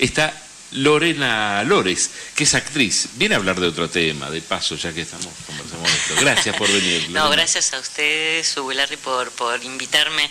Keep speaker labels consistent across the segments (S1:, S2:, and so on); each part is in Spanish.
S1: está Lorena Lores, que es actriz. Viene a hablar de otro tema, de paso, ya que conversamos de esto. Gracias por venir, Lorena.
S2: No, gracias a ustedes, Hugo y Larry, por invitarme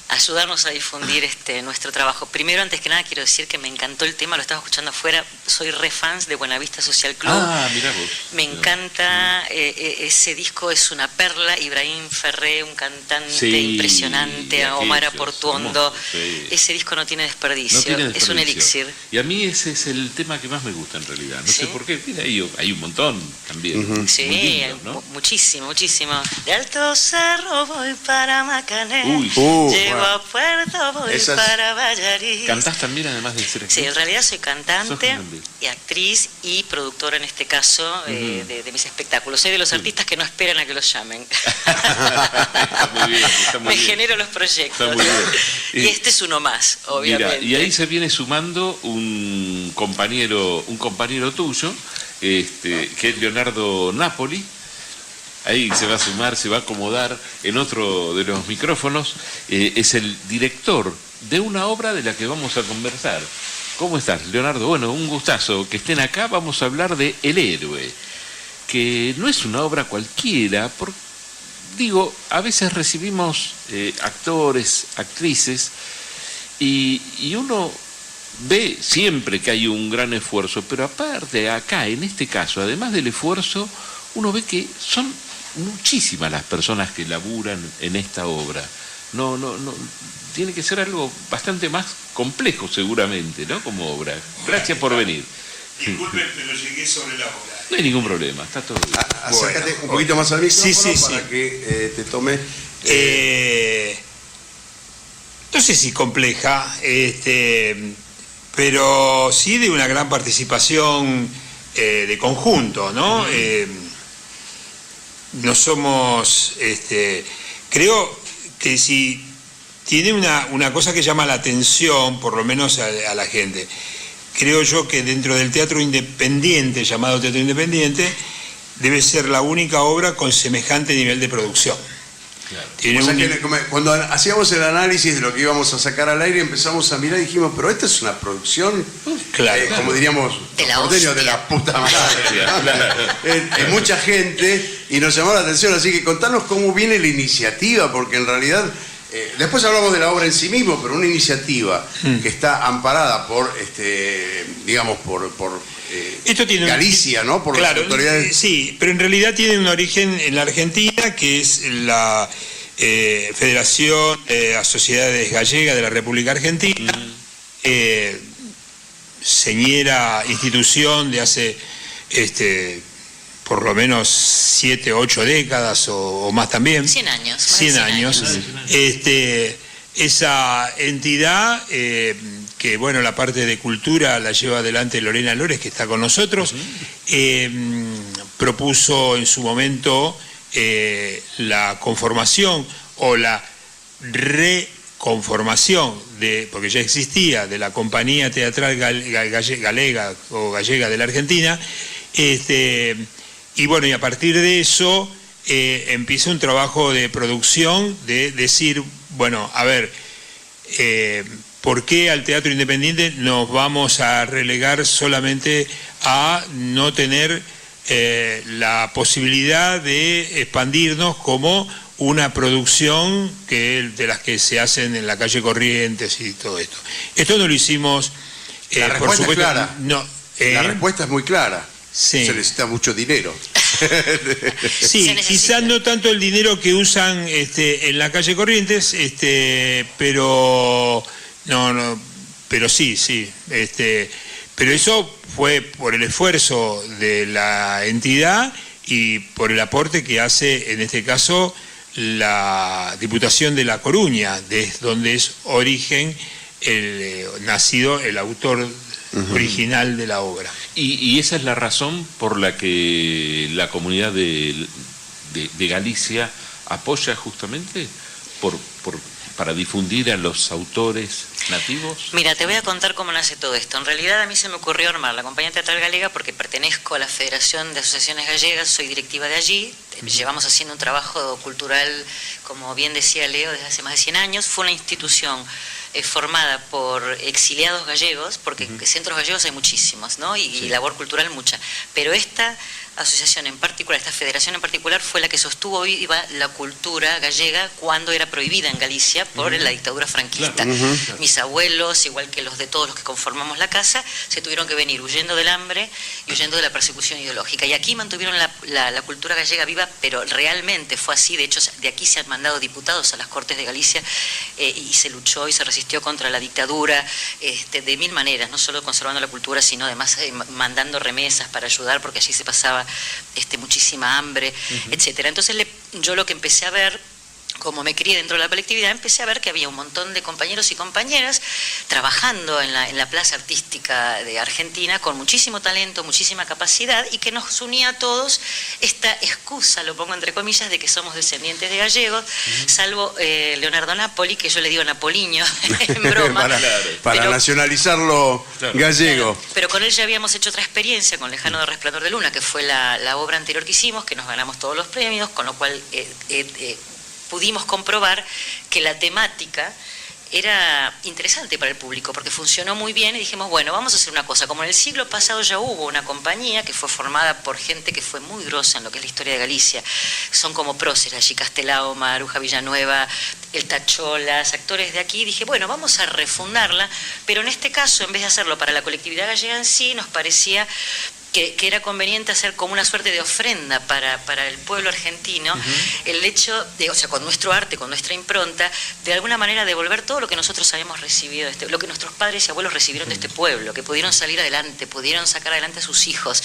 S2: a ayudarnos a difundir nuestro trabajo. Primero, antes que nada, quiero decir que me encantó el tema, lo estaba escuchando afuera. Soy re fans de Buenavista Social Club.
S1: Ah, mirá vos.
S2: Me encanta, ese disco es una perla. Ibrahim Ferré, un cantante impresionante, Omar Portuondo.
S1: Sí.
S2: Ese disco no tiene desperdicio,
S1: No tiene desperdicio.
S2: Es un elixir.
S1: Y a mí ese es el tema que más me gusta en realidad. No
S2: ¿Sí?
S1: sé por qué, mira, hay un montón también.
S2: Sí,
S1: muy lindo, ¿no?
S2: muchísimo. De Alto Cerro voy para Macané,
S1: Uy,
S2: llego a Puerto, voy para Valladolid.
S1: ¿Cantás también además de ser actriz?
S2: Sí, en realidad soy cantante
S1: cantante.
S2: y actriz y productora en este caso de mis espectáculos. Soy de los artistas que no esperan a que los llamen.
S1: Está muy bien, está muy
S2: Me
S1: bien.
S2: genero los proyectos.
S1: Está muy bien.
S2: Y este es uno más, obviamente.
S1: Mira, y ahí se viene sumando un compañero tuyo, que es Leonardo Napoli. Ahí se va a sumar, se va a acomodar en otro de los micrófonos. Es el director de una obra de la que vamos a conversar. ¿Cómo estás, Leonardo? Bueno, un gustazo que estén acá. Vamos a hablar de El Héroe, que no es una obra cualquiera. Digo, a veces recibimos actores, actrices, y uno ve siempre que hay un gran esfuerzo, pero aparte acá, en este caso, además del esfuerzo, uno ve que son muchísimas las personas que laburan en esta obra. No, tiene que ser algo bastante más complejo seguramente, ¿no? Como obra. Gracias por venir.
S3: Disculpen, pero llegué sobre la obra.
S1: No hay ningún problema, está todo bien.
S4: Acércate un poquito más al micrófono para
S3: Sí.
S4: que te tome.
S3: No sé si compleja, pero sí de una gran participación de conjunto, ¿no? No somos, creo que si tiene una cosa que llama la atención, por lo menos a la gente, creo yo que dentro del teatro independiente, llamado teatro independiente, debe ser la única obra con semejante nivel de producción.
S1: Claro.
S4: O sea que cuando hacíamos el análisis de lo que íbamos a sacar al aire, empezamos a mirar y dijimos, pero esta es una producción, como diríamos, de la puta madre. Es mucha gente y nos llamó la atención, así que contanos cómo viene la iniciativa, porque en realidad, después hablamos de la obra en sí mismo, pero una iniciativa que está amparada por, digamos, por
S3: Esto tiene
S4: Galicia, ¿no? Por las autoridades.
S3: Sí, pero en realidad tiene un origen en la Argentina, que es la Federación a Sociedades Gallegas de la República Argentina, señera institución de hace por lo menos 7, 8 décadas o más también.
S2: 100 años.
S3: 100 años. Esa entidad que, bueno, la parte de cultura la lleva adelante Lorena Lores, que está con nosotros, propuso en su momento la conformación o la reconformación, porque ya existía, de la Compañía Teatral Galega o Gallega de la Argentina, y bueno, y a partir de eso empieza un trabajo de producción, de decir, bueno, a ver, ¿por qué al teatro independiente nos vamos a relegar solamente a no tener la posibilidad de expandirnos como una producción de las que se hacen en la calle Corrientes y todo esto? Esto no lo hicimos,
S4: La respuesta
S3: por supuesto,
S4: es clara.
S3: no,
S4: La respuesta es muy clara.
S3: sí.
S4: Se necesita mucho dinero.
S3: Sí, quizás no tanto el dinero que usan en la calle Corrientes, pero pero sí, pero eso fue por el esfuerzo de la entidad y por el aporte que hace, en este caso, la Diputación de La Coruña, donde es origen nacido el autor original de la obra.
S1: Y esa es la razón por la que la comunidad de Galicia apoya justamente para difundir a los autores nativos.
S2: Mira, te voy a contar cómo nace todo esto. En realidad a mí se me ocurrió armar la Compañía Teatral Galega porque pertenezco a la Federación de Asociaciones Gallegas, soy directiva de allí. Llevamos haciendo un trabajo cultural, como bien decía Leo, desde hace más de 100 años. Fue una institución formada por exiliados gallegos, porque centros gallegos hay muchísimos, ¿no? Y labor cultural mucha. Pero esta asociación en particular, esta federación en particular, fue la que sostuvo viva la cultura gallega cuando era prohibida en Galicia por la dictadura franquista. Mis abuelos, igual que los de todos los que conformamos la casa, se tuvieron que venir huyendo del hambre y huyendo de la persecución ideológica. Y aquí mantuvieron la cultura gallega viva, pero realmente fue así. De hecho, de aquí se han mandado diputados a las Cortes de Galicia y se luchó y se resistió contra la dictadura de mil maneras, no solo conservando la cultura, sino además mandando remesas para ayudar, porque allí se pasaba muchísima hambre, etcétera. Entonces yo lo que empecé a ver, como me crié dentro de la colectividad, empecé a ver que había un montón de compañeros y compañeras trabajando en la plaza artística de Argentina con muchísimo talento, muchísima capacidad, y que nos unía a todos esta excusa, lo pongo entre comillas, de que somos descendientes de gallegos, salvo Leonardo Napoli, que yo le digo Napoliño en broma.
S4: para nacionalizarlo gallego.
S2: Claro, pero con él ya habíamos hecho otra experiencia, con Lejano de Resplandor de Luna, que fue la obra anterior que hicimos, que nos ganamos todos los premios, con lo cual pudimos comprobar que la temática era interesante para el público, porque funcionó muy bien, y dijimos, bueno, vamos a hacer una cosa. Como en el siglo pasado ya hubo una compañía que fue formada por gente que fue muy grosa en lo que es la historia de Galicia, son como próceres allí, Castelao, Maruja Villanueva, el Tacholas, actores de aquí, dije, bueno, vamos a refundarla, pero en este caso, en vez de hacerlo para la colectividad gallega en sí, nos parecía que era conveniente hacer como una suerte de ofrenda para el pueblo argentino, el hecho de, o sea, con nuestro arte, con nuestra impronta, de alguna manera devolver todo lo que nosotros habíamos recibido, lo que nuestros padres y abuelos recibieron de este pueblo, que pudieron salir adelante, pudieron sacar adelante a sus hijos,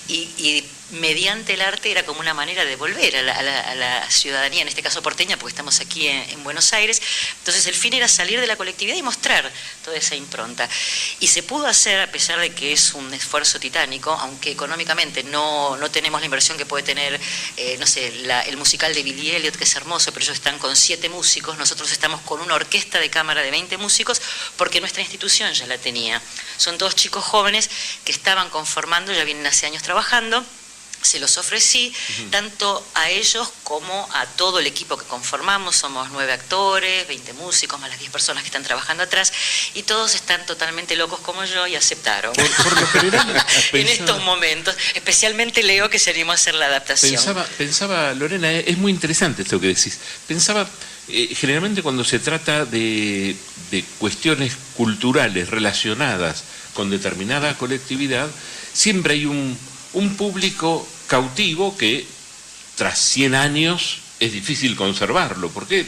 S2: y mediante el arte era como una manera de volver a la ciudadanía, en este caso porteña, porque estamos aquí en Buenos Aires. Entonces el fin era salir de la colectividad y mostrar toda esa impronta. Y se pudo hacer, a pesar de que es un esfuerzo titánico, aunque económicamente no tenemos la inversión que puede tener, no sé, el musical de Billy Elliot, que es hermoso, pero ellos están con 7 músicos, nosotros estamos con una orquesta de cámara de 20 músicos, porque nuestra institución ya la tenía. Son todos chicos jóvenes que estaban conformando, ya vienen hace años trabajando. Se los ofrecí tanto a ellos como a todo el equipo que conformamos. Somos 9 actores, 20 músicos, más las 10 personas que están trabajando atrás, y todos están totalmente locos como yo y aceptaron.
S1: Por lo general,
S2: en estos momentos, especialmente Leo, que se animó a hacer la adaptación.
S1: Pensaba, Lorena, es muy interesante esto que decís. Pensaba, generalmente cuando se trata de cuestiones culturales relacionadas con determinada colectividad, siempre hay un público cautivo que tras 100 años es difícil conservarlo, porque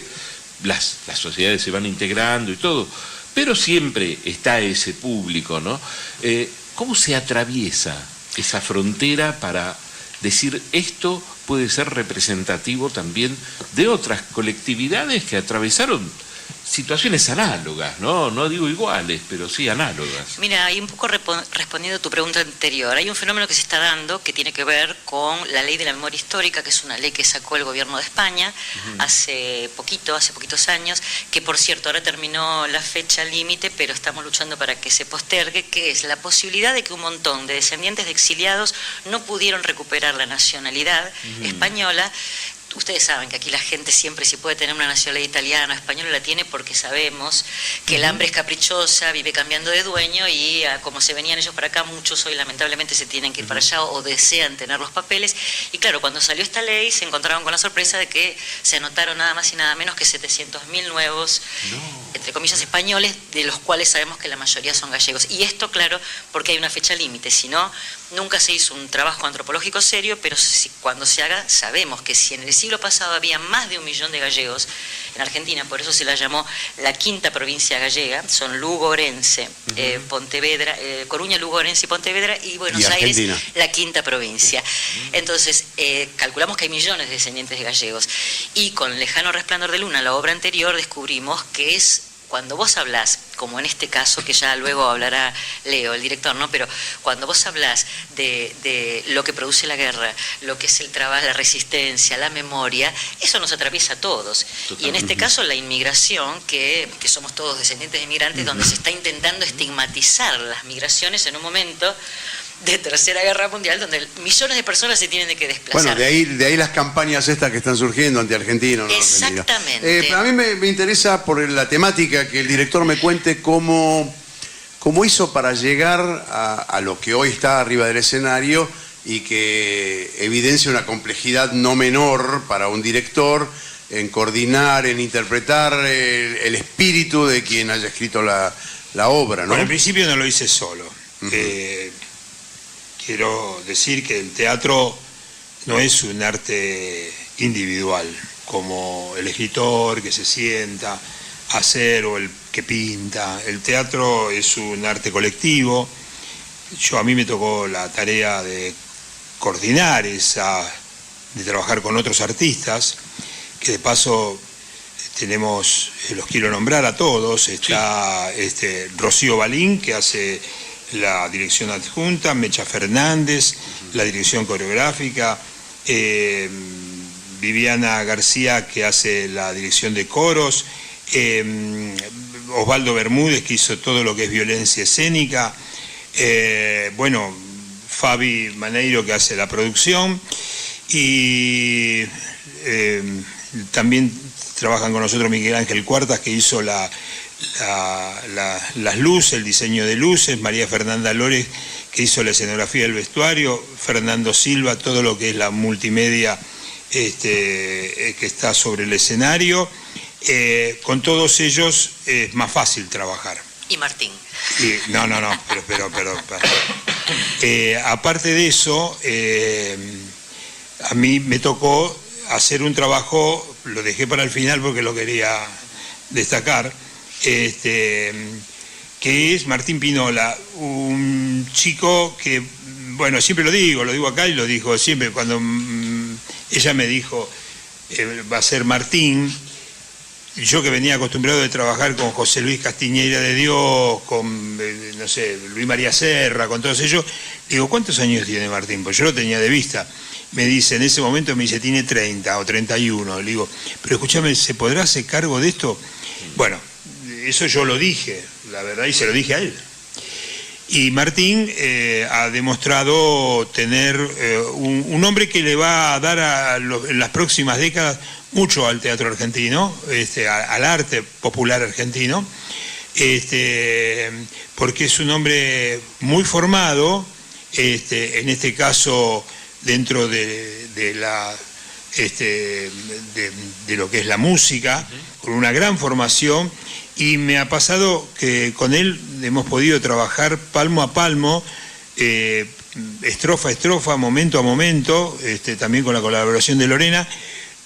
S1: las sociedades se van integrando y todo, pero siempre está ese público, ¿no? ¿Cómo se atraviesa esa frontera para decir esto puede ser representativo también de otras colectividades que atravesaron situaciones análogas, no digo iguales, pero sí análogas?
S2: Mira, y un poco respondiendo a tu pregunta anterior, hay un fenómeno que se está dando que tiene que ver con la ley de la memoria histórica, que es una ley que sacó el gobierno de España hace poquitos años, que por cierto ahora terminó la fecha límite, pero estamos luchando para que se postergue, que es la posibilidad de que un montón de descendientes de exiliados no pudieron recuperar la nacionalidad española. Ustedes saben que aquí la gente siempre, si puede tener una nacionalidad italiana o española, la tiene, porque sabemos que el hambre es caprichosa, vive cambiando de dueño, y como se venían ellos para acá, muchos hoy lamentablemente se tienen que ir para allá o desean tener los papeles. Y claro, cuando salió esta ley se encontraron con la sorpresa de que se anotaron nada más y nada menos que 700.000 nuevos, entre comillas, españoles, de los cuales sabemos que la mayoría son gallegos. Y esto, claro, porque hay una fecha límite, si no, nunca se hizo un trabajo antropológico serio, pero cuando se haga, sabemos que si en el siglo pasado había más de 1 millón de gallegos en Argentina, por eso se la llamó la quinta provincia gallega, son Lugo, Orense, Pontevedra, Coruña, Lugo, Orense y Pontevedra, y Buenos Aires, la quinta provincia. Entonces, calculamos que hay millones de descendientes de gallegos, y con Lejano Resplandor de Luna, la obra anterior, descubrimos que es, cuando vos hablás, como en este caso, que ya luego hablará Leo, el director, ¿no? Pero cuando vos hablás de lo que produce la guerra, lo que es el trabajo, la resistencia, la memoria, eso nos atraviesa a todos. Y en este caso la inmigración, que somos todos descendientes de inmigrantes, donde se está intentando estigmatizar las migraciones en un momento de Tercera Guerra Mundial, donde millones de personas se tienen que desplazar.
S4: Bueno, de ahí las campañas estas que están surgiendo anti-argentinos, ¿no?
S2: Exactamente.
S4: A mí me interesa por la temática que el director me cuente cómo hizo para llegar a lo que hoy está arriba del escenario y que evidencia una complejidad no menor para un director en coordinar, en interpretar el espíritu de quien haya escrito la obra, ¿no?
S3: Bueno, en principio no lo hice solo. Quiero decir que el teatro no es un arte individual, como el escritor que se sienta a hacer o el que pinta. El teatro es un arte colectivo. A mí me tocó la tarea de coordinar de trabajar con otros artistas, que de paso tenemos, los quiero nombrar a todos, está Rocío Balín, que hace la dirección adjunta, Mecha Fernández, la dirección coreográfica, Viviana García, que hace la dirección de coros, Osvaldo Bermúdez, que hizo todo lo que es violencia escénica, Fabi Maneiro, que hace la producción, y también trabajan con nosotros Miguel Ángel Cuartas, que hizo las luces, el diseño de luces, María Fernanda Lores, que hizo la escenografía del vestuario, Fernando Silva, todo lo que es la multimedia que está sobre el escenario. Con todos ellos es más fácil trabajar.
S2: Y Martín.
S3: No, pero aparte de eso, a mí me tocó hacer un trabajo, lo dejé para el final porque lo quería destacar, que es Martín Pinola, un chico que, siempre lo digo acá y lo dijo siempre, cuando ella me dijo, va a ser Martín, yo que venía acostumbrado de trabajar con José Luis Castiñeira de Dios, con, Luis María Serra, con todos ellos, digo, ¿cuántos años tiene Martín? Pues yo lo tenía de vista. Me dice, en ese momento me dice, tiene 30 o 31. Le digo, pero escúchame, ¿se podrá hacer cargo de esto? Bueno, eso yo lo dije, la verdad, y se lo dije a él. Y Martín ha demostrado tener un hombre que le va a dar en las próximas décadas mucho al teatro argentino, al arte popular argentino, porque es un hombre muy formado, en este caso dentro de lo que es la música, con una gran formación, y me ha pasado que con él hemos podido trabajar palmo a palmo, estrofa a estrofa, momento a momento, también con la colaboración de Lorena,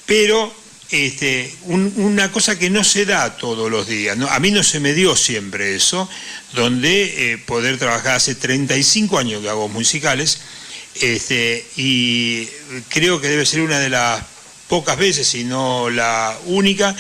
S3: pero una cosa que no se da todos los días, ¿no? A mí no se me dio siempre eso, donde poder trabajar, hace 35 años que hago musicales, y creo que debe ser una de las pocas veces, si no la única,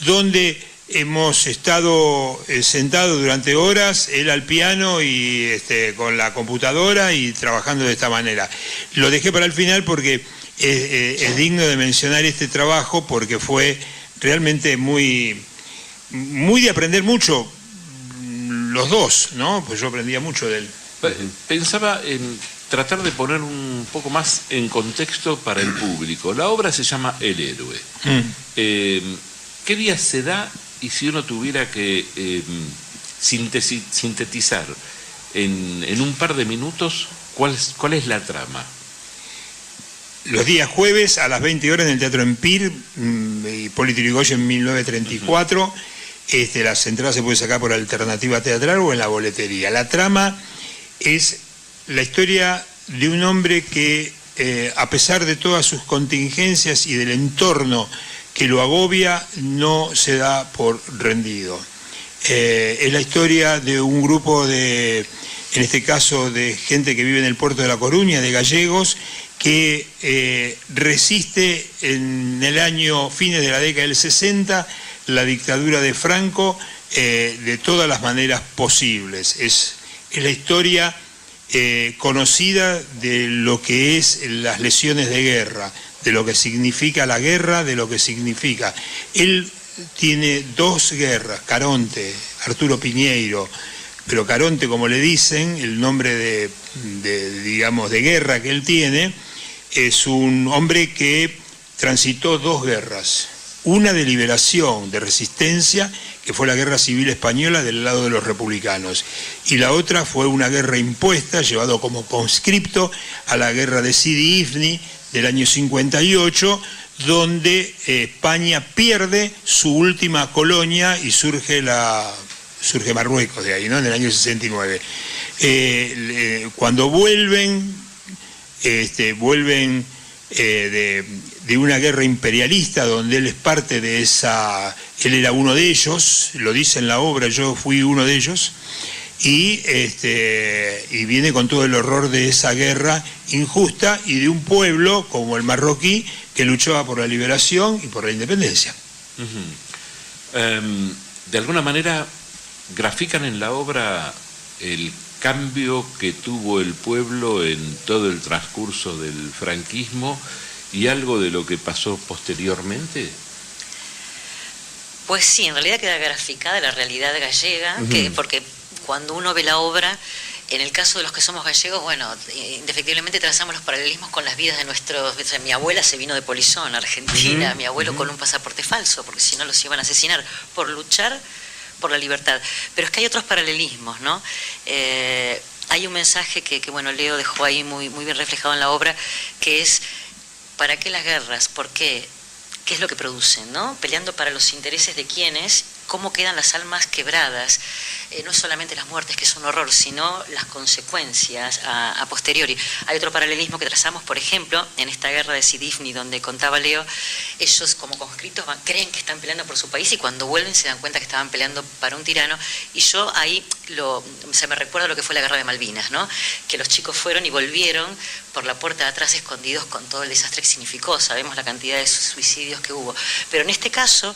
S3: donde hemos estado sentados durante horas, él al piano y con la computadora y trabajando de esta manera. Lo dejé para el final porque es digno de mencionar este trabajo, porque fue realmente muy de aprender mucho los dos, ¿no? Pues yo aprendía mucho de él.
S1: Pensaba en tratar de poner un poco más en contexto para el público. La obra se llama El Héroe. ¿Qué día se da? Y si uno tuviera que sintetizar en un par de minutos, ¿cuál es la trama?
S3: Los días jueves a las 20 horas en el Teatro Empire, Hipólito Yrigoyen en 1934. Las entradas se pueden sacar por Alternativa Teatral o en la boletería. La trama es la historia de un hombre que, a pesar de todas sus contingencias y del entorno que lo agobia, no se da por rendido. Es la historia de un grupo en este caso de gente que vive en el puerto de La Coruña, de gallegos, que resiste en el año, fines de la década del 60, la dictadura de Franco de todas las maneras posibles. Es la historia conocida de lo que es las lesiones de guerra, de lo que significa la guerra, de lo que significa. Él tiene dos guerras, Caronte, Arturo Piñeiro, pero Caronte, como le dicen, el nombre digamos, de guerra que él tiene, es un hombre que transitó 2 guerras. Una de liberación, de resistencia, que fue la Guerra Civil Española del lado de los republicanos. Y la otra fue una guerra impuesta, llevado como conscripto a la guerra de Sidi Ifni del año 58, donde España pierde su última colonia y surge Marruecos de ahí, ¿no? En el año 69. Cuando vuelven de una guerra imperialista donde él es parte de esa, él era uno de ellos, lo dice en la obra, yo fui uno de ellos, y viene con todo el horror de esa guerra injusta y de un pueblo como el marroquí que luchaba por la liberación y por la independencia.
S1: De alguna manera grafican en la obra el cambio que tuvo el pueblo en todo el transcurso del franquismo y algo de lo que pasó posteriormente.
S2: Pues sí, en realidad queda graficada la realidad gallega, porque cuando uno ve la obra, en el caso de los que somos gallegos, bueno, indefectiblemente trazamos los paralelismos con las vidas de nuestros... O sea, mi abuela se vino de Polizón, Argentina, mi abuelo con un pasaporte falso, porque si no los iban a asesinar por luchar por la libertad. Pero es que hay otros paralelismos, ¿no? Hay un mensaje que bueno, Leo dejó ahí muy bien reflejado en la obra, que es: ¿para qué las guerras? ¿Por qué? ¿Qué es lo que producen, no? Peleando para los intereses de quiénes, cómo quedan las almas quebradas. No es solamente las muertes, que es un horror, sino las consecuencias a posteriori. Hay otro paralelismo que trazamos, por ejemplo, en esta guerra de Sidi Ifni, donde contaba Leo, ellos como conscriptos creen que están peleando por su país y cuando vuelven se dan cuenta que estaban peleando para un tirano. Y yo ahí me recuerda lo que fue la guerra de Malvinas, ¿no? Que los chicos fueron y volvieron por la puerta de atrás escondidos con todo el desastre que significó. Sabemos la cantidad de suicidios que hubo. Pero en este caso,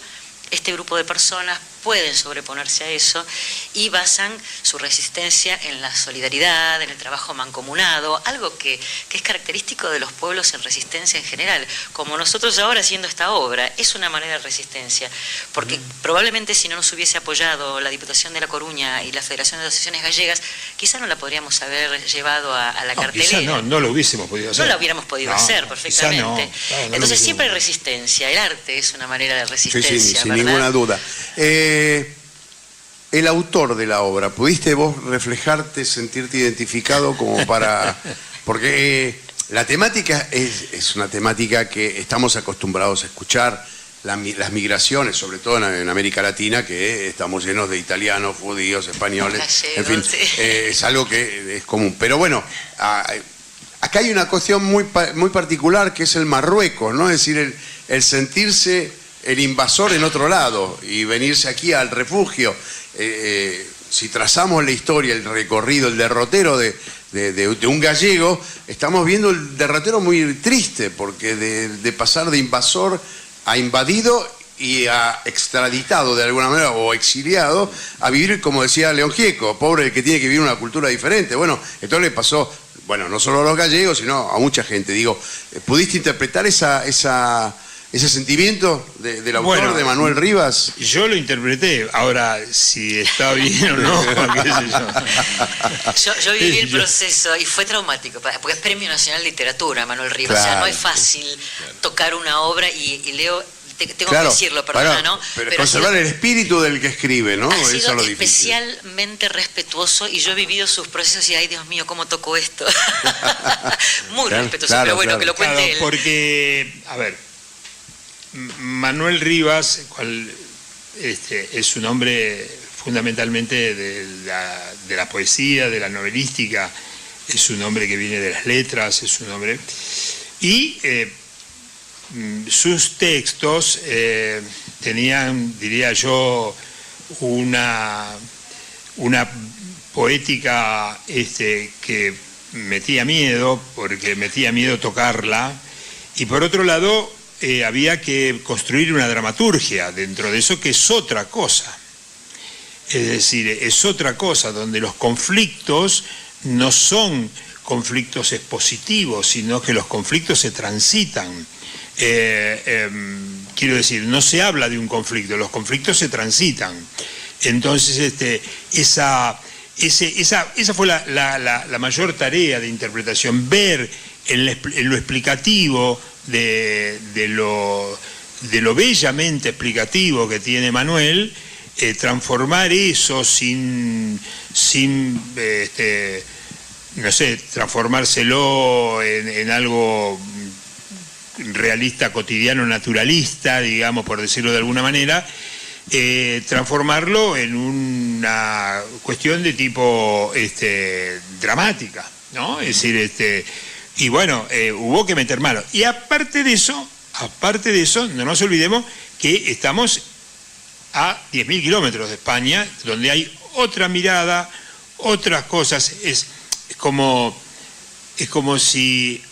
S2: este grupo de personas pueden sobreponerse a eso y basan su resistencia en la solidaridad, en el trabajo mancomunado, algo que es característico de los pueblos en resistencia en general. Como nosotros ahora haciendo esta obra, es una manera de resistencia, porque probablemente si no nos hubiese apoyado la Diputación de La Coruña y la Federación de Asociaciones Gallegas, quizá no la podríamos haber llevado a la cartelera.
S3: Quizá no lo hubiésemos podido hacer.
S2: No la hubiéramos podido hacer perfectamente. Entonces siempre hay resistencia, el arte es una manera de resistencia.
S4: Sí, sin ninguna duda. El autor de la obra, ¿pudiste vos reflejarte, sentirte identificado como para...? Porque la temática es una temática que estamos acostumbrados a escuchar, las migraciones, sobre todo en América Latina, que estamos llenos de italianos, judíos, españoles, en fin, es algo que es común. Pero bueno, acá hay una cuestión muy particular que es el Marruecos, ¿no? Es decir, el sentirse el invasor en otro lado y venirse aquí al refugio. Si trazamos la historia, el recorrido, el derrotero de un gallego, estamos viendo el derrotero muy triste, porque de pasar de invasor a invadido y a extraditado de alguna manera, o exiliado, a vivir, como decía León Gieco, pobre el que tiene que vivir una cultura diferente. Bueno, esto le pasó, bueno, no solo a los gallegos, sino a mucha gente. Digo, ¿pudiste interpretar ese sentimiento del autor, de Manuel Rivas?
S3: Yo lo interpreté. Ahora, si está bien o no, qué sé yo.
S2: Yo viví el proceso y fue traumático, porque es Premio Nacional de Literatura, Manuel Rivas. Claro, o sea, no es fácil tocar una obra y Leo... Tengo que decirlo, perdona, ¿no?
S4: Pero conservar el espíritu del que escribe, ¿no?
S2: Ha sido
S4: eso es lo
S2: especialmente respetuoso y yo he vivido sus procesos y, ay, Dios mío, ¿cómo tocó esto? Muy respetuoso, pero bueno, que lo cuente él.
S3: Porque, a ver, Manuel Rivas, es un hombre fundamentalmente de la poesía, de la novelística, es un hombre que viene de las letras, es un hombre... Y sus textos tenían, diría yo, una poética que metía miedo, porque metía miedo tocarla, y por otro lado había que construir una dramaturgia dentro de eso, que es otra cosa. Es decir, es otra cosa, donde los conflictos no son conflictos expositivos, sino que los conflictos se transitan. Quiero decir, no se habla de un conflicto, los conflictos se transitan. Entonces, esa fue la mayor tarea de interpretación, ver en lo explicativo de lo bellamente explicativo que tiene Manuel, transformar eso sin no sé, transformárselo en algo realista, cotidiano, naturalista, digamos, por decirlo de alguna manera, transformarlo en una cuestión de tipo dramática, ¿no? Es decir, y bueno, hubo que meter mano. Y aparte de eso, no nos olvidemos que estamos a 10.000 kilómetros de España, donde hay otra mirada, otras cosas. Es como si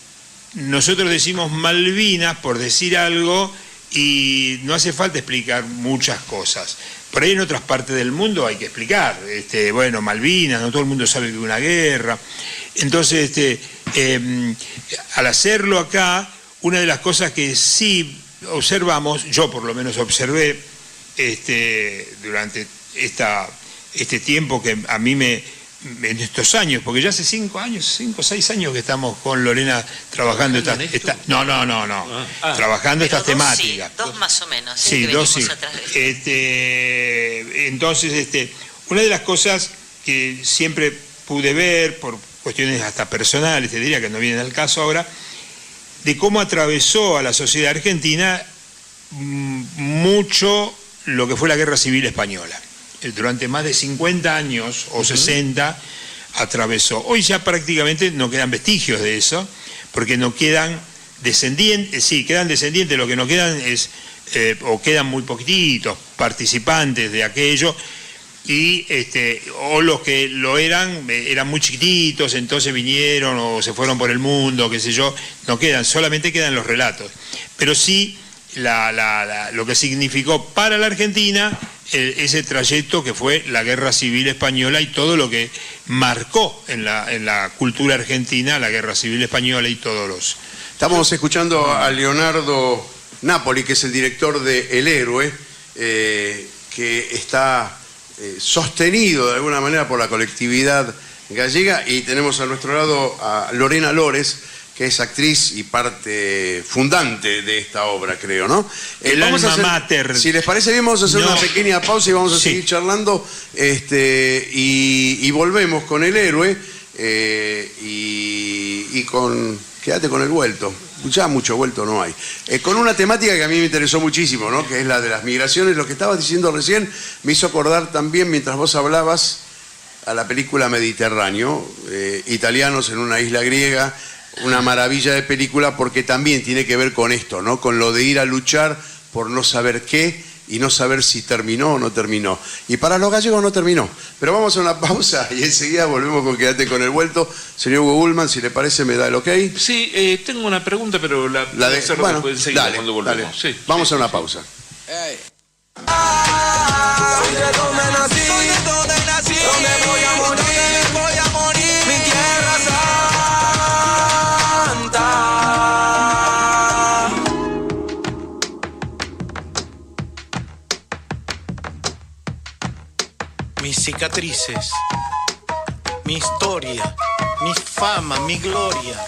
S3: nosotros decimos Malvinas por decir algo y no hace falta explicar muchas cosas. Por ahí en otras partes del mundo hay que explicar. Bueno, Malvinas, no todo el mundo sabe que hubo una guerra. Entonces, al hacerlo acá, una de las cosas que sí observamos, yo por lo menos observé durante este tiempo que a mí en estos años, porque ya hace 5 o 6 años que estamos con Lorena trabajando trabajando estas temáticas.
S2: Sí, 2 más o menos.
S3: Sí, 2 sí. Entonces, una de las cosas que siempre pude ver, por cuestiones hasta personales, te diría que no vienen al caso ahora, de cómo atravesó a la sociedad argentina mucho lo que fue la Guerra Civil Española. Durante más de 50 años o 60 atravesó. Hoy ya prácticamente no quedan vestigios de eso, porque no quedan descendientes, sí, quedan descendientes, lo que no quedan es, o quedan muy poquititos participantes de aquello, y o los que lo eran muy chiquititos, entonces vinieron o se fueron por el mundo, qué sé yo, no quedan, solamente quedan los relatos. Pero sí lo que significó para la Argentina ese trayecto que fue la Guerra Civil Española y todo lo que marcó en la cultura argentina la Guerra Civil Española y todos los...
S4: Estamos escuchando a Leonardo Napoli, que es el director de El Héroe, que está sostenido de alguna manera por la colectividad gallega, y tenemos a nuestro lado a Lorena Lores, que es actriz y parte fundante de esta obra, creo, ¿no?
S3: El alma mater.
S4: Si les parece bien, vamos a hacer una pequeña pausa y vamos a seguir charlando, y volvemos con El Héroe, y con... Quédate con el vuelto. Ya mucho vuelto no hay. Con una temática que a mí me interesó muchísimo, ¿no? Que es la de las migraciones. Lo que estabas diciendo recién me hizo acordar también, mientras vos hablabas, a la película Mediterráneo, Italianos en una isla griega. Una maravilla de película, porque también tiene que ver con esto, ¿no? Con lo de ir a luchar por no saber qué y no saber si terminó o no terminó. Y para los gallegos no terminó. Pero vamos a una pausa y enseguida volvemos con Quédate con el vuelto. Señor Hugo Ullman, si le parece, me da el ok.
S1: Sí, tengo una pregunta, pero la de
S4: bueno, cuando volvemos. Sí, vamos a una pausa.
S5: Hey. Soy de donde nací, donde voy a morir, mi tierra santa. Mis cicatrices, mi historia, mi fama, mi gloria.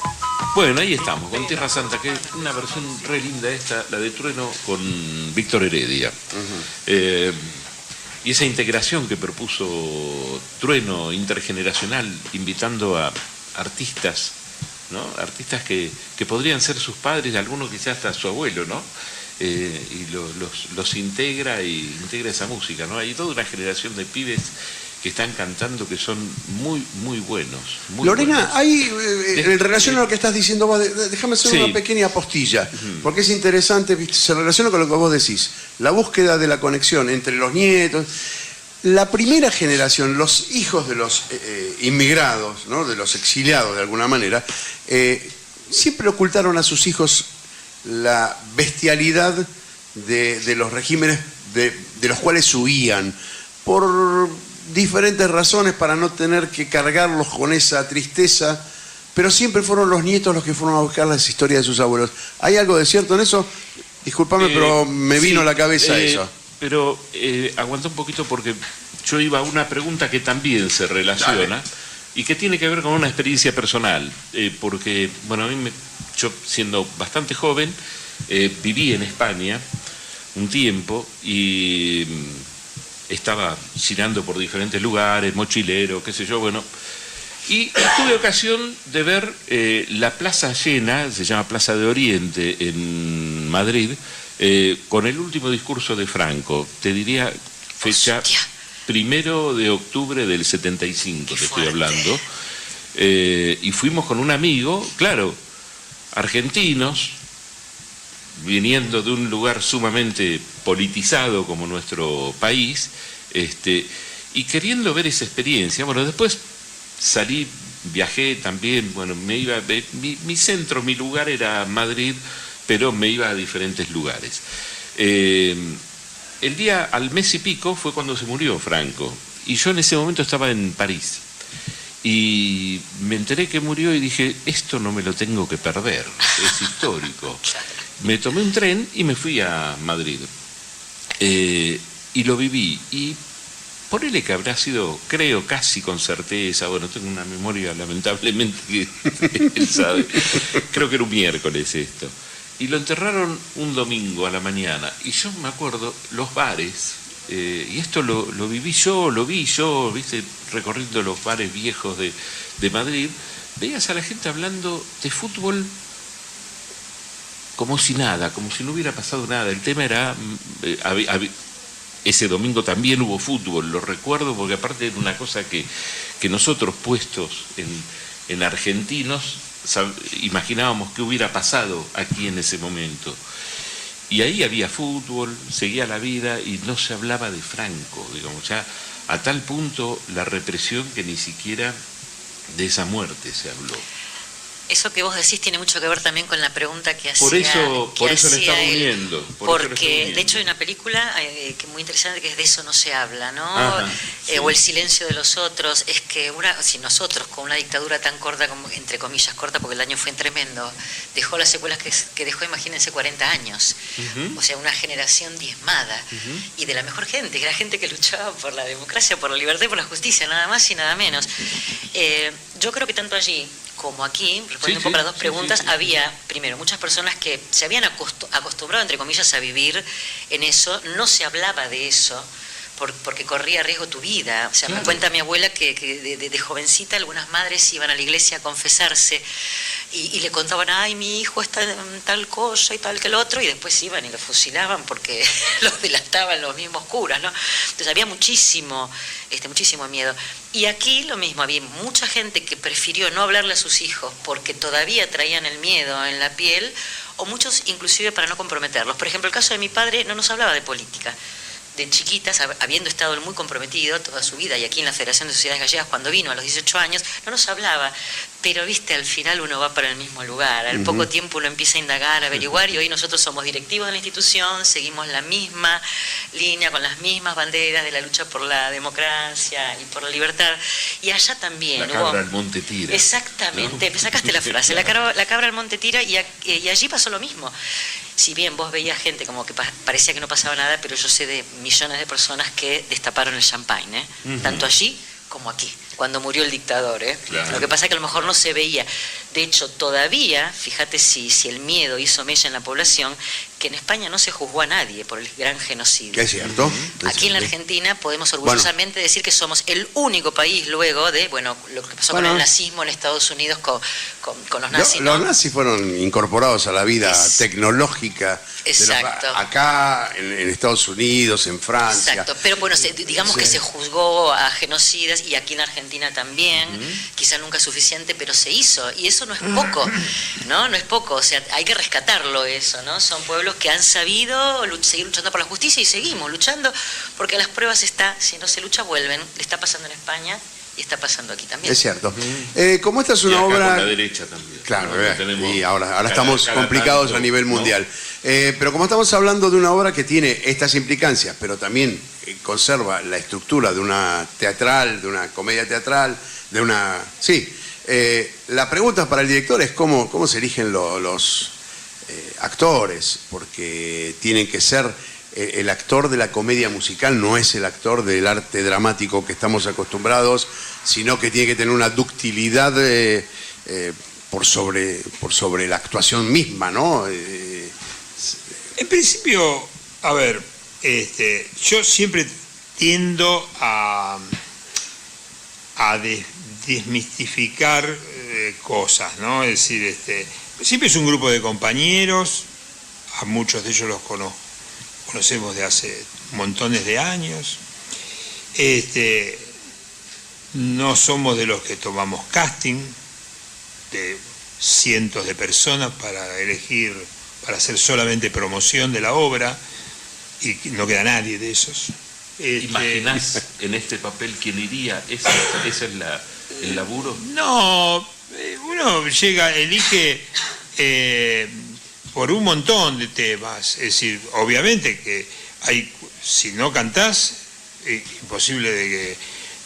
S1: Bueno, ahí estamos, con Tierra Santa, que es una versión re linda esta, la de Trueno con Víctor Heredia. Y esa integración que propuso Trueno intergeneracional, invitando a artistas, ¿no? Artistas que podrían ser sus padres, algunos quizás hasta su abuelo, ¿no? Y los integra esa música, ¿no? Hay toda una generación de pibes que están cantando que son muy, muy buenos. Muy
S4: Lorena,
S1: buenos.
S4: hay, en relación a lo que estás diciendo vos, déjame hacer una pequeña postilla, porque es interesante, se relaciona con lo que vos decís, la búsqueda de la conexión entre los nietos. La primera generación, los hijos de los inmigrados, ¿no? De los exiliados de alguna manera, siempre ocultaron a sus hijos la bestialidad de los regímenes de los cuales huían, por diferentes razones, para no tener que cargarlos con esa tristeza, pero siempre fueron los nietos los que fueron a buscar las historias de sus abuelos. ¿Hay algo de cierto en eso? Discúlpame, pero me vino a la cabeza eso.
S1: Pero aguanta un poquito, porque yo iba a una pregunta que también se relaciona. Dale. Y que tiene que ver con una experiencia personal, porque, bueno, yo siendo bastante joven, viví en España un tiempo y estaba girando por diferentes lugares, mochilero, qué sé yo, bueno, y tuve ocasión de ver la plaza llena, se llama Plaza de Oriente en Madrid, con el último discurso de Franco, te diría fecha...
S2: Hostia.
S1: 1 de octubre del 75, te estoy hablando, y fuimos con un amigo, claro, argentinos, viniendo de un lugar sumamente politizado como nuestro país, y queriendo ver esa experiencia. Bueno, después salí, viajé también, bueno, me iba, mi centro, mi lugar era Madrid, pero me iba a diferentes lugares. El día, al mes y pico, fue cuando se murió Franco. Y yo en ese momento estaba en París. Y me enteré que murió y dije, esto no me lo tengo que perder, es histórico. Me tomé un tren y me fui a Madrid. Y lo viví. Y ponele que habrá sido, creo, casi con certeza, bueno, tengo una memoria lamentablemente que él sabe. Creo que era un miércoles esto. Y lo enterraron un domingo a la mañana. Y yo me acuerdo, los bares, y esto lo vi yo, viste, recorriendo los bares viejos de Madrid, veías a la gente hablando de fútbol como si nada, como si no hubiera pasado nada. El tema era, ese domingo también hubo fútbol, lo recuerdo, porque aparte era una cosa que nosotros puestos en argentinos, imaginábamos qué hubiera pasado aquí en ese momento. Y ahí había fútbol, seguía la vida y no se hablaba de Franco, digamos, ya a tal punto la represión que ni siquiera de esa muerte se habló.
S2: Eso que vos decís tiene mucho que ver también con la pregunta que hacía.
S1: Por eso le estaba uniendo.
S2: Porque de hecho hay una película que es muy interesante, que es De eso no se habla, ¿no?
S1: Ajá, sí.
S2: O El silencio de los otros. Es que si nosotros con una dictadura tan corta, como, entre comillas corta, porque el daño fue tremendo, dejó las secuelas que dejó, imagínense, 40 años. O sea, una generación diezmada. Y de la mejor gente, que era gente que luchaba por la democracia, por la libertad y por la justicia, nada más y nada menos. Yo creo que tanto allí como aquí, respondiendo un poco a las dos preguntas, había, primero, muchas personas que se habían acostumbrado, entre comillas, a vivir en eso. No se hablaba de eso porque corría riesgo tu vida. O sea, me cuenta mi abuela que de jovencita algunas madres iban a la iglesia a confesarse y le contaban, ay, mi hijo está en tal cosa y tal que el otro, y después iban y lo fusilaban porque los delataban los mismos curas, ¿no? Entonces había muchísimo miedo. Y aquí lo mismo, había mucha gente que prefirió no hablarle a sus hijos porque todavía traían el miedo en la piel, o muchos inclusive para no comprometerlos. Por ejemplo, el caso de mi padre no nos hablaba de política. De chiquitas, habiendo estado muy comprometido toda su vida, y aquí en la Federación de Sociedades Gallegas, cuando vino a los 18 años, no nos hablaba, pero viste, al final uno va para el mismo lugar, al poco tiempo uno empieza a indagar, a averiguar, y hoy nosotros somos directivos de la institución, seguimos la misma línea, con las mismas banderas de la lucha por la democracia y por la libertad, y allá también
S1: la cabra al monte tira.
S2: Exactamente, ¿no? Sacaste la frase, la cabra al monte tira, y allí pasó lo mismo. Si bien vos veías gente como que parecía que no pasaba nada, pero yo sé de millones de personas que destaparon el champagne, tanto allí como aquí, cuando murió el dictador. Claro. Lo que pasa es que a lo mejor no se veía. De hecho, todavía, fíjate si el miedo hizo mella en la población, que en España no se juzgó a nadie por el gran genocidio.
S4: ¿Qué es cierto?
S2: Aquí en la Argentina podemos orgullosamente decir que somos el único país luego de, lo que pasó con el nazismo en Estados Unidos con los nazis.
S4: Los nazis fueron incorporados a la vida tecnológica.
S2: Exacto.
S4: Acá, en Estados Unidos, en Francia.
S2: Exacto, pero bueno, digamos que se juzgó a genocidas, y aquí en Argentina también, quizá nunca suficiente, pero se hizo, y eso no es poco, ¿no? No es poco, o sea, hay que rescatarlo eso, ¿no? Son pueblos que han sabido seguir luchando por la justicia, y seguimos luchando, porque las pruebas si no se lucha, vuelven. Le está pasando en España y está pasando aquí también.
S4: Es cierto. Como esta es una obra...
S1: Con la derecha también.
S4: Claro, y ahora estamos complicados a nivel mundial. Pero como estamos hablando de una obra que tiene estas implicancias, pero también conserva la estructura de una teatral, de una comedia teatral, de una... la pregunta para el director es cómo se eligen los actores, porque tienen que ser el actor de la comedia musical no es el actor del arte dramático que estamos acostumbrados, sino que tiene que tener una ductilidad por sobre la actuación misma, ¿no?
S3: En principio, a ver, yo siempre tiendo a desmistificar cosas, ¿no? Es decir, siempre es un grupo de compañeros, a muchos de ellos los conocemos de hace montones de años. No somos de los que tomamos casting de cientos de personas para elegir, para hacer solamente promoción de la obra, y no queda nadie de esos.
S1: ¿Imaginás en este papel quién iría? ¿Ese es el laburo?
S3: No, uno elige por un montón de temas. Es decir, obviamente que si no cantás, es imposible de que...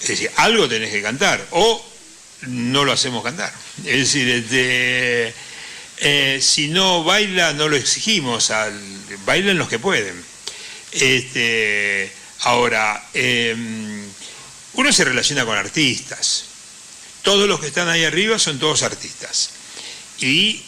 S3: Es decir, algo tenés que cantar, o no lo hacemos cantar. Es decir, si no baila, no lo exigimos, bailen los que pueden. Ahora, uno se relaciona con artistas. Todos los que están ahí arriba son todos artistas. Y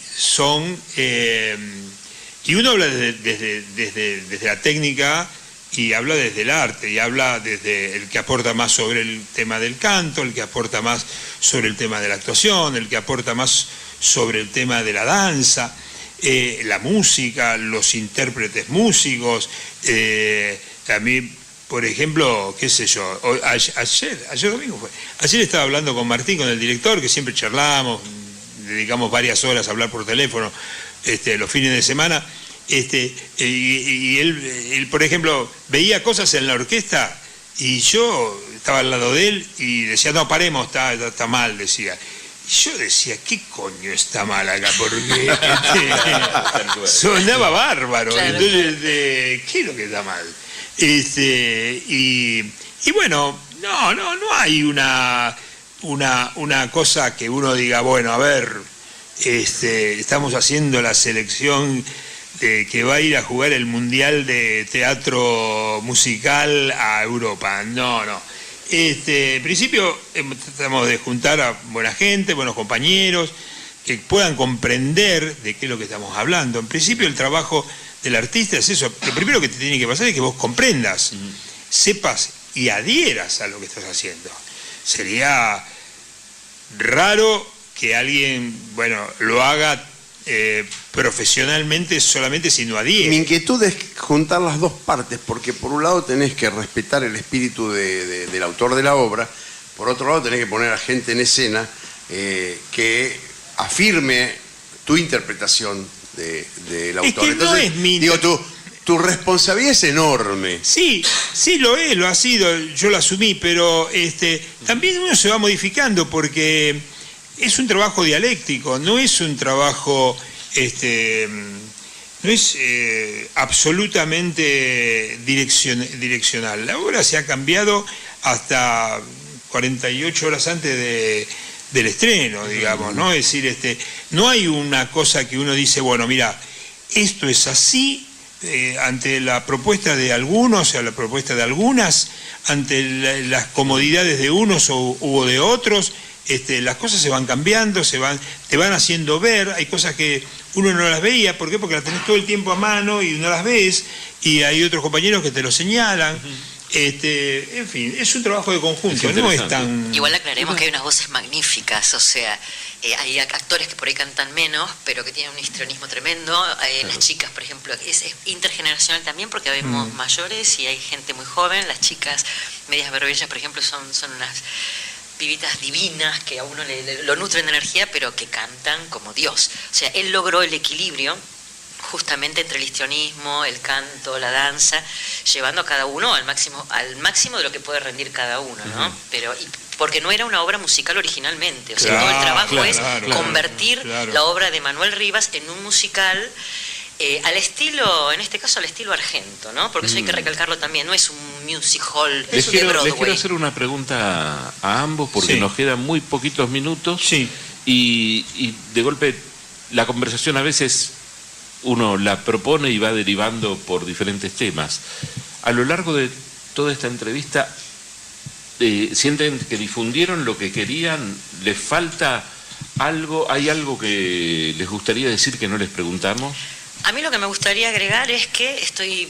S3: uno habla desde la técnica, y habla desde el arte, y habla desde el que aporta más sobre el tema del canto, el que aporta más sobre el tema de la actuación, el que aporta más sobre el tema de la danza, la música, los intérpretes músicos. A mí, por ejemplo, qué sé yo, ayer domingo fue. Ayer estaba hablando con Martín, con el director, que siempre charlamos, dedicamos varias horas a hablar por teléfono los fines de semana. Y él, por ejemplo, veía cosas en la orquesta y yo estaba al lado de él y decía, no, paremos, está mal, decía. Y yo decía, ¿qué coño está mal acá? Porque sonaba bárbaro. Claro. Entonces, ¿qué es lo que está mal? Y bueno, no hay una cosa que uno diga, bueno, a ver, estamos haciendo la selección que va a ir a jugar el Mundial de Teatro Musical a Europa. No. En principio tratamos de juntar a buena gente, buenos compañeros, que puedan comprender de qué es lo que estamos hablando. En principio el trabajo del artista es eso. Lo primero que te tiene que pasar es que vos comprendas, sepas y adhieras a lo que estás haciendo. Sería raro que alguien, lo haga profesionalmente solamente si no adhiere.
S4: Mi inquietud es juntar las dos partes, porque por un lado tenés que respetar el espíritu del autor de la obra, por otro lado tenés que poner a gente en escena que afirme tu interpretación del autor.
S3: Es que
S4: entonces,
S3: no es
S4: digo, tu responsabilidad es enorme.
S3: Sí, lo ha sido, yo lo asumí, pero también uno se va modificando, porque es un trabajo dialéctico, no es un trabajo, no es absolutamente direccional. La obra se ha cambiado hasta 48 horas antes del estreno, digamos, ¿no? Es decir, no hay una cosa que uno dice, bueno, mira, esto es así, ante la propuesta de algunos, o la propuesta de algunas, ante las comodidades de unos o de otros. Las cosas se van cambiando, te van haciendo ver. Hay cosas que uno no las veía. ¿Por qué? Porque las tenés todo el tiempo a mano y no las ves, y hay otros compañeros que te lo señalan. En fin, es un trabajo de conjunto, no es tan...
S2: Igual aclaremos que hay unas voces magníficas, o sea, hay actores que por ahí cantan menos, pero que tienen un histrionismo tremendo. Las chicas, por ejemplo, es intergeneracional también, porque vemos mayores y hay gente muy joven. Las chicas medias berbellas, por ejemplo, son unas pibitas divinas que a uno lo nutren de energía, pero que cantan como Dios. O sea, él logró el equilibrio justamente entre el histrionismo, el canto, la danza, llevando a cada uno al máximo de lo que puede rendir cada uno, ¿no? Pero porque no era una obra musical originalmente, o sea, todo el trabajo es convertir la obra de Manuel Rivas en un musical al estilo, en este caso al estilo Argento, ¿no? Porque eso hay que recalcarlo también, no es un music hall de Broadway.
S1: Les quiero hacer una pregunta a ambos, porque nos quedan muy poquitos minutos,
S3: sí.
S1: y de golpe la conversación a veces uno la propone y va derivando por diferentes temas. A lo largo de toda esta entrevista, ¿sienten que difundieron lo que querían? ¿Les falta algo? ¿Hay algo que les gustaría decir que no les preguntamos?
S2: A mí lo que me gustaría agregar es que estoy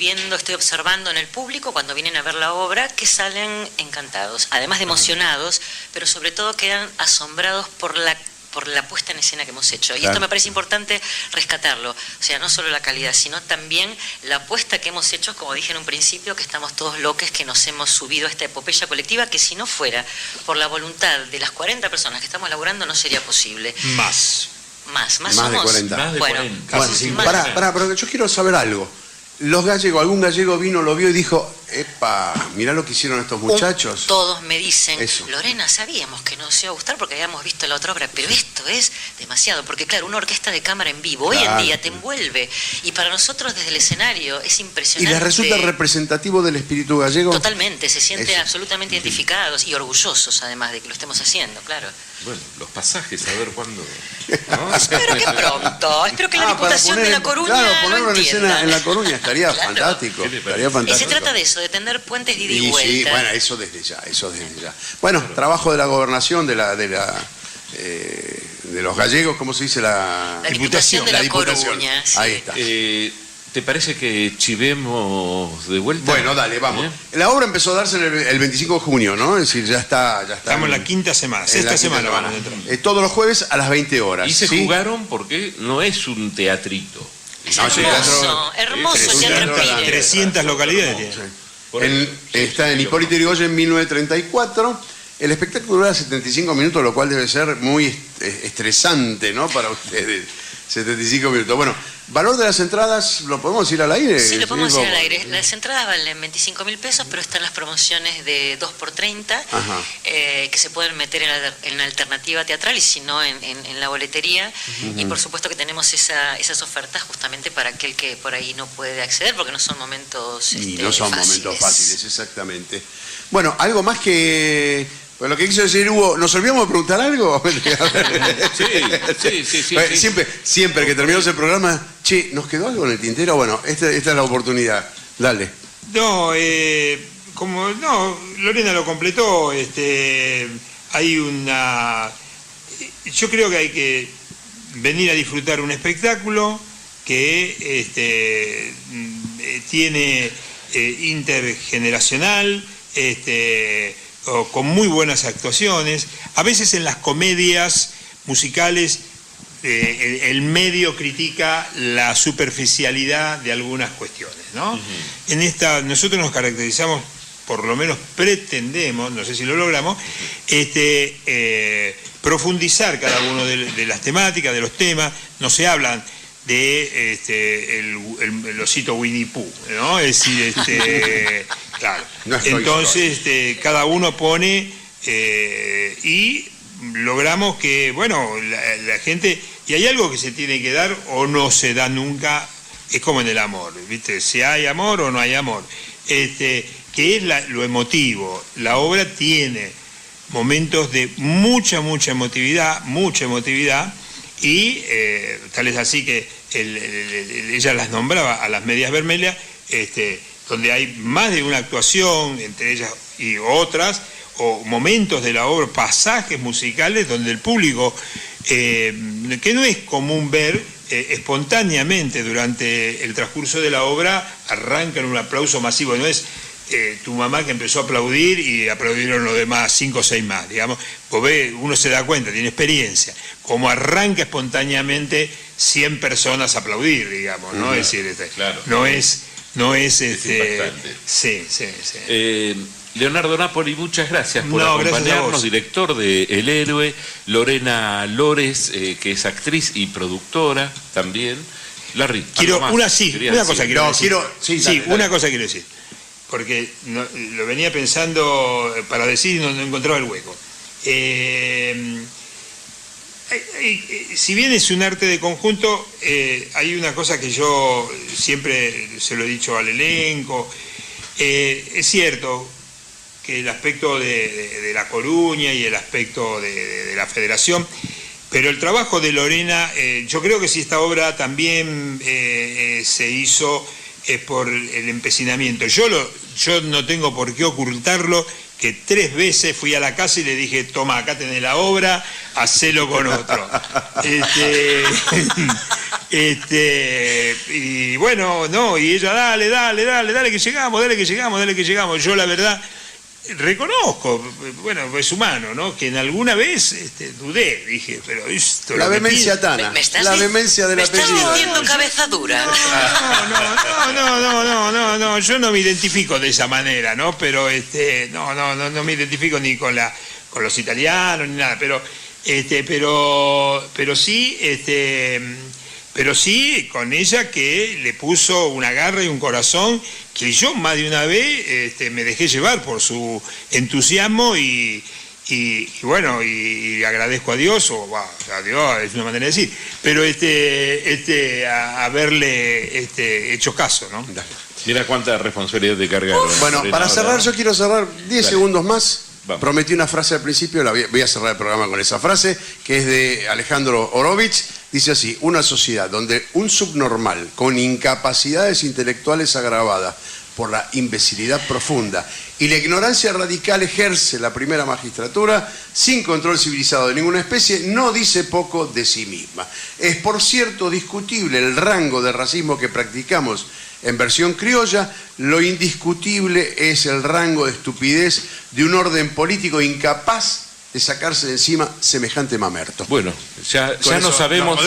S2: observando en el público cuando vienen a ver la obra que salen encantados, además de emocionados, pero sobre todo quedan asombrados por la puesta en escena que hemos hecho. Y esto me parece importante rescatarlo. O sea, no solo la calidad, sino también la apuesta que hemos hecho, como dije en un principio, que estamos todos loques, que nos hemos subido a esta epopeya colectiva, que si no fuera por la voluntad de las 40 personas que estamos laburando, no sería posible.
S3: Más
S4: de
S2: somos.
S4: 40.
S1: Más de
S2: Bueno,
S1: 40.
S4: Bueno,
S1: Casi
S4: pará, pero yo quiero saber algo. Los gallegos, algún gallego vino, lo vio y dijo, epa, mirá lo que hicieron estos muchachos.
S2: Todos me dicen,
S4: Eso.
S2: Lorena, sabíamos que no nos iba a gustar porque habíamos visto la otra obra, pero esto es demasiado, porque claro, una orquesta de cámara en vivo, hoy en día te envuelve, y para nosotros desde el escenario es
S4: ¿Y
S2: impresionante.
S4: les resulta representativo del espíritu gallego?
S2: Totalmente, se sienten
S4: Eso.
S2: absolutamente identificados y orgullosos además de que lo estemos haciendo, claro.
S1: Bueno, los pasajes, a ver cuándo...
S2: Espero que pronto, espero que la Diputación de La Coruña
S4: Claro,
S2: lo
S4: ponerlo en
S2: entienda.
S4: escena en La Coruña estaría
S2: Claro.
S4: fantástico.
S1: ¿Qué le
S4: Estaría
S1: parece?
S2: Y se
S4: fantástico.
S2: trata de eso, de tender puentes de ida y
S4: Y
S2: vuelta.
S4: sí, bueno, eso desde ya. Bueno, trabajo de la gobernación, de los gallegos, ¿cómo se dice?
S2: La Diputación de La Coruña, sí.
S4: Ahí está.
S1: ¿Te parece que chivemos de vuelta?
S4: Bueno, dale, vamos.
S1: ¿Bien?
S4: La obra empezó a darse el 25 de junio, ¿no? Es decir, ya está.
S3: Estamos en la quinta semana, sexta semana vamos a entrar.
S4: Todos los jueves a las 20 horas.
S1: Y se
S4: ¿sí?
S1: jugaron porque no es un teatrito.
S2: Es
S4: No,
S2: hermoso, hermoso, ya
S4: teatro
S2: respire.
S4: grande.
S3: 300 localidades tiene.
S1: Por ahí.
S4: Está en Hipólito Yrigoyen en 1934. El espectáculo dura 75 minutos, lo cual debe ser muy estresante, ¿no? Para ustedes. 75 minutos. Bueno, valor de las entradas, ¿lo podemos decir al aire?
S2: Sí, lo podemos decir al aire. Las entradas valen 25.000 pesos, pero están las promociones de 2 por 30, que se pueden meter en la alternativa teatral y si no en la boletería. Y por supuesto que tenemos esas ofertas justamente para aquel que por ahí no puede acceder, porque no son momentos
S4: Y no son
S2: fáciles.
S4: momentos fáciles, exactamente. Bueno, algo más que... Pues lo que quiso decir Hugo, ¿nos olvidamos de preguntar algo?
S1: Sí.
S4: Siempre que terminamos el programa, che, ¿nos quedó algo en el tintero? Bueno, esta es la oportunidad. Dale.
S3: No, Lorena lo completó. Hay una... Yo creo que hay que venir a disfrutar un espectáculo que tiene intergeneracional, con muy buenas actuaciones. A veces en las comedias musicales el medio critica la superficialidad de algunas cuestiones, ¿no? En esta nosotros nos caracterizamos, por lo menos pretendemos, no sé si lo logramos, profundizar cada uno de las temáticas, de los temas. No se hablan de el osito Winnie Pooh, ¿no? Es decir, claro.
S4: No
S3: Entonces, cada uno pone y logramos que, bueno, la gente, y hay algo que se tiene que dar o no se da nunca, es como en el amor, ¿viste? Si hay amor o no hay amor, que es lo emotivo. La obra tiene momentos de mucha emotividad, y tal es así que ella las nombraba a las medias vermelhas, donde hay más de una actuación entre ellas y otras, o momentos de la obra, pasajes musicales donde el público, que no es común ver, espontáneamente durante el transcurso de la obra arrancan un aplauso masivo, no es tu mamá que empezó a aplaudir y aplaudieron los demás 5 o 6 más, digamos. Pues ve, uno se da cuenta, tiene experiencia, como arranca espontáneamente 100 personas a aplaudir, digamos, ¿no? Es decir,
S1: claro.
S3: no es
S1: impactante.
S3: Sí.
S1: Leonardo Napoli, muchas gracias por
S3: Gracias a
S1: acompañarnos,
S3: vos.
S1: director de El Héroe. Lorena Lores, que es actriz y productora también. Larry,
S3: Quiero
S1: algo más
S3: una
S1: querías
S3: cosa
S1: decir.
S3: quiero
S4: No,
S3: decir.
S4: dale.
S3: Una cosa quiero decir, porque lo venía pensando para decir y no encontraba el hueco. Si bien es un arte de conjunto, hay una cosa que yo siempre se lo he dicho al elenco. Es cierto que el aspecto de La Coruña y el aspecto de la Federación Pero el trabajo de Lorena, yo creo que si esta obra también se hizo es por el empecinamiento. Yo no tengo por qué ocultarlo, que 3 veces fui a la casa y le dije, toma, acá tenés la obra, hacelo con otro. Y bueno, no, y ella, dale que llegamos. Yo la verdad reconozco, bueno, es humano, ¿no? Que en alguna vez no dije, pero esto...
S4: La vehemencia tana, la vehemencia del apellido.
S2: ¿Me estás diciendo cabeza dura?
S3: No, yo no me identifico de esa manera, ¿no? Pero no me identifico ni con los italianos ni nada, pero sí con ella, que le puso una garra y un corazón que yo más de una vez me dejé llevar por su entusiasmo y bueno, y agradezco a Dios, a Dios es una manera de decir, pero haberle hecho caso, ¿no?
S1: Mira cuánta responsabilidad te cargaron.
S4: Bueno, para cerrar, yo quiero cerrar 10 segundos más. Vamos. Prometí una frase al principio, voy a cerrar el programa con esa frase, que es de Alejandro Orovich. Dice así: una sociedad donde un subnormal con incapacidades intelectuales agravadas por la imbecilidad profunda y la ignorancia radical ejerce la primera magistratura sin control civilizado de ninguna especie, no dice poco de sí misma. Es, por cierto, discutible el rango de racismo que practicamos en versión criolla. Lo indiscutible es el rango de estupidez de un orden político incapaz de sacarse de encima semejante mamerto.
S1: Bueno, ya no sabemos,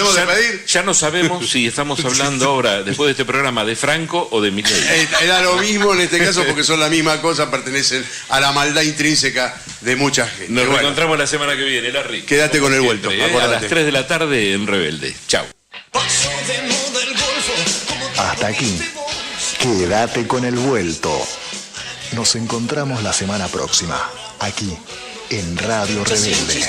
S1: ya no sabemos si estamos hablando ahora, después de este programa, de Franco o de Milei.
S4: Era lo mismo en este caso, porque son la misma cosa, pertenecen a la maldad intrínseca de mucha gente.
S1: Nos reencontramos la semana que viene, Larry.
S4: Quédate con el vuelto.
S1: A las 3 de la tarde en Rebelde. Chau.
S6: Hasta aquí. Quédate con el vuelto. Nos encontramos la semana próxima, aquí en Radio Rebelde.